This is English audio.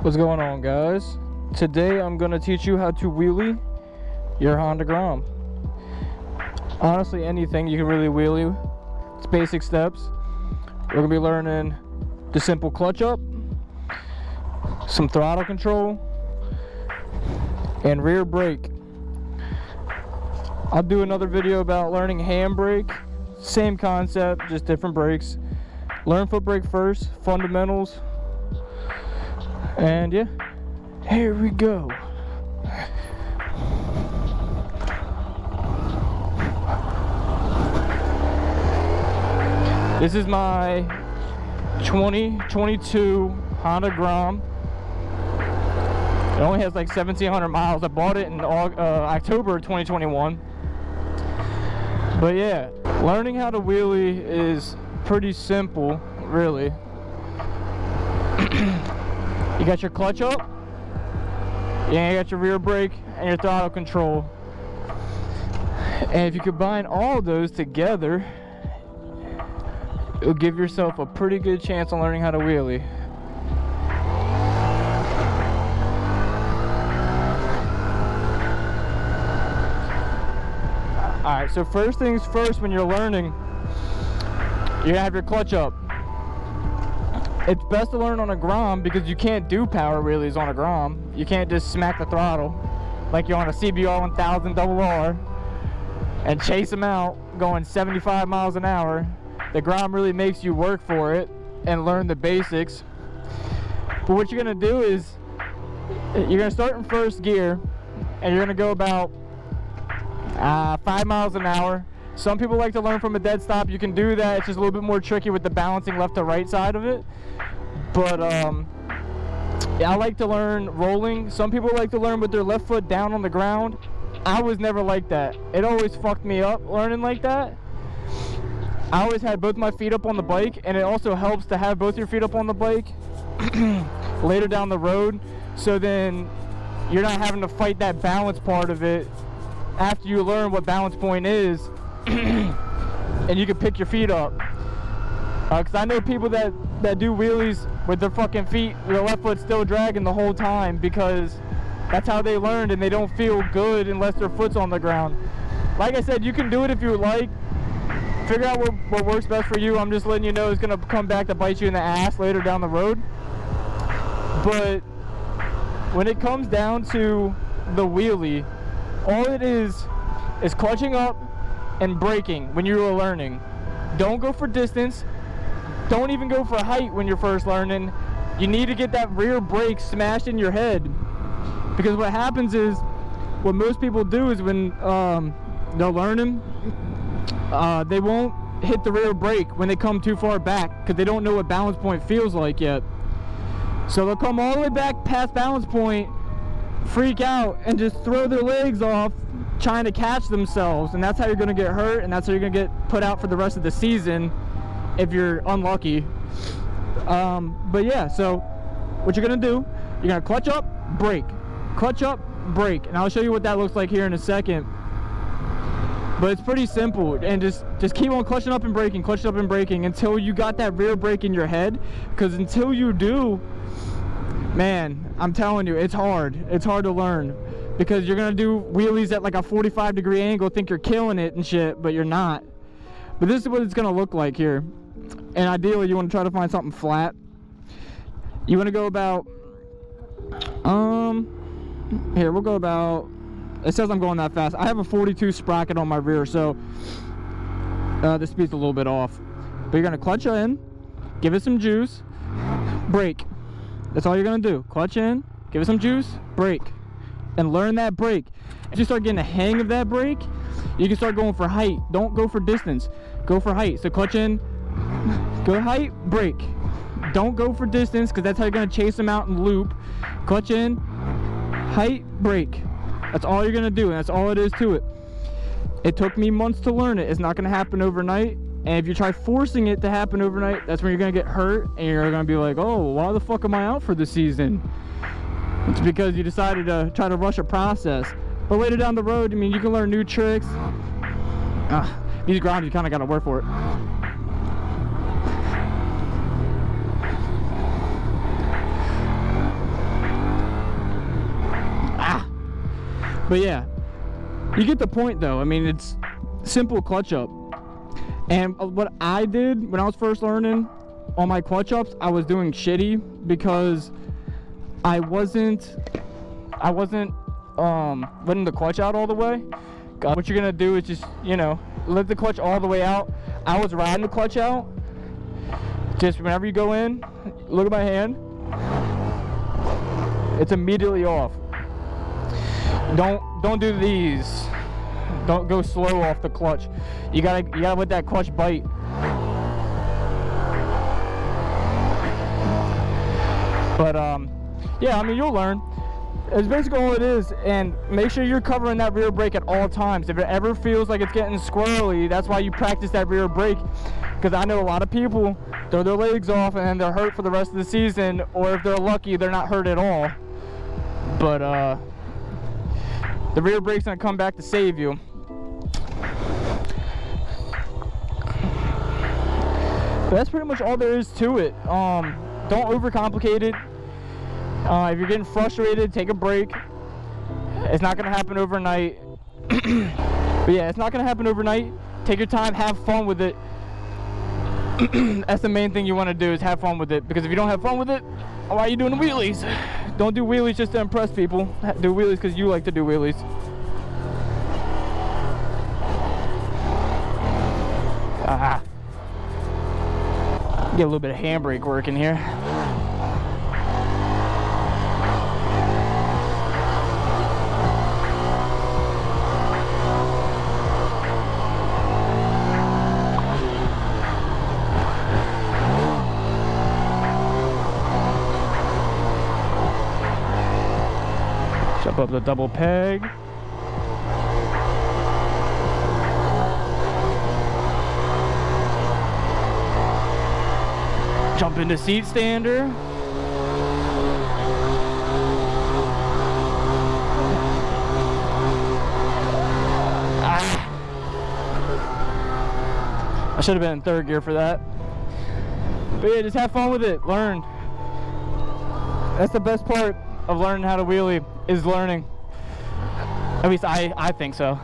What's going on, guys? Today I'm going to teach you how to wheelie your Honda Grom. Honestly, anything you can really wheelie. It's basic steps. We're going to be learning the simple clutch up, some throttle control, and rear brake. I'll do another video about learning handbrake. Same concept, just different brakes. Learn foot brake first, fundamentals. And yeah, here we go. This is my 2022 Honda Grom. It only has like 1,700 miles. I bought it in October 2021. But yeah, learning how to wheelie is pretty simple, really. You got your clutch up, yeah, you got your rear brake, and your throttle control. And if you combine all of those together, it'll give yourself a pretty good chance on learning how to wheelie. Alright, so first things first, when you're learning, you're gonna have your clutch up. It's best to learn on a Grom because you can't do power wheelies on a Grom. You can't just smack the throttle like you're on a CBR 1000 RR and chase them out going 75 miles an hour. The Grom really makes you work for it and learn the basics. But what you're gonna do is you're gonna start in first gear and you're gonna go about 5 miles an hour. Some people like to learn from a dead stop. You can do that. It's just a little bit more tricky with the balancing left to right side of it. But yeah, I like to learn rolling. Some people like to learn with their left foot down on the ground. I was never like that. It always fucked me up learning like that. I always had both my feet up on the bike, and it also helps to have both your feet up on the bike later down the road, so then you're not having to fight that balance part of it after you learn what balance point is. And you can pick your feet up, because I know people that do wheelies with their fucking feet, their left foot still dragging the whole time, because that's how they learned, and they don't feel good unless their foot's on the ground. Like I said, you can do it if you would like. Figure out what works best for you. I'm just letting you know it's gonna come back to bite you in the ass later down the road. But when it comes down to the wheelie, all it is clutching up and braking when you are learning. Don't go for distance. Don't even go for height when you're first learning. You need to get that rear brake smashed in your head, because what happens is, what most people do is when they're learning, they won't hit the rear brake when they come too far back, because they don't know what balance point feels like yet. So they'll come all the way back past balance point, freak out, and just throw their legs off trying to catch themselves, and that's how you're going to get hurt, and that's how you're going to get put out for the rest of the season if you're unlucky. But yeah, so what you're going to do, you're going to clutch up, brake, and I'll show you what that looks like here in a second. But it's pretty simple, and just keep on clutching up and braking until you got that rear brake in your head, because until you do, man, I'm telling you, it's hard to learn, because you're gonna do wheelies at like a 45-degree angle, think you're killing it and shit, but you're not. But this is what it's gonna look like here, and ideally you want to try to find something flat. You want to go about here, we'll go about, it says I'm going that fast. I have a 42 sprocket on my rear, so the speed's a little bit off. But you're gonna clutch in, give it some juice, brake. That's all you're gonna do. Clutch in, give it some juice, brake, and learn that brake. If you start getting the hang of that brake, you can start going for height. Don't go for distance, go for height. So clutch in, go height, brake. Don't go for distance, because that's how you're gonna chase them out and loop. Clutch in, height, brake. That's all you're gonna do, and that's all it is to it. It took me months to learn it. It's not gonna happen overnight. And if you try forcing it to happen overnight, that's when you're gonna get hurt, and you're gonna be like, oh, why the fuck am I out for the season? It's because you decided to try to rush a process. But later down the road, I mean, you can learn new tricks. These Groms, you kind of got to work for it. But yeah, you get the point though. I mean, it's simple clutch up. And what I did when I was first learning on my clutch ups, I was doing shitty because I wasn't letting the clutch out all the way. What you're gonna do is just, you know, let the clutch all the way out. I was riding the clutch out. Just whenever you go in, look at my hand. It's immediately off. Don't do these. Don't go slow off the clutch. You gotta let that clutch bite. But yeah, I mean, you'll learn. It's basically all it is, and make sure you're covering that rear brake at all times. If it ever feels like it's getting squirrely, that's why you practice that rear brake. Because I know a lot of people throw their legs off and then they're hurt for the rest of the season, or if they're lucky, they're not hurt at all. But the rear brake's gonna come back to save you. But that's pretty much all there is to it. Don't overcomplicate it. If you're getting frustrated, take a break. It's not gonna happen overnight. But yeah, it's not gonna happen overnight. Take your time, have fun with it. That's the main thing you want to do, is have fun with it. Because if you don't have fun with it, why are you doing wheelies? Don't do wheelies just to impress people. Do wheelies because you like to do wheelies. Get a little bit of handbrake work in here. Jump up the double peg. Jump into seat stander. I should have been in third gear for that. But yeah, just have fun with it. Learn. That's the best part of learning how to wheelie, is learning. At least I think so.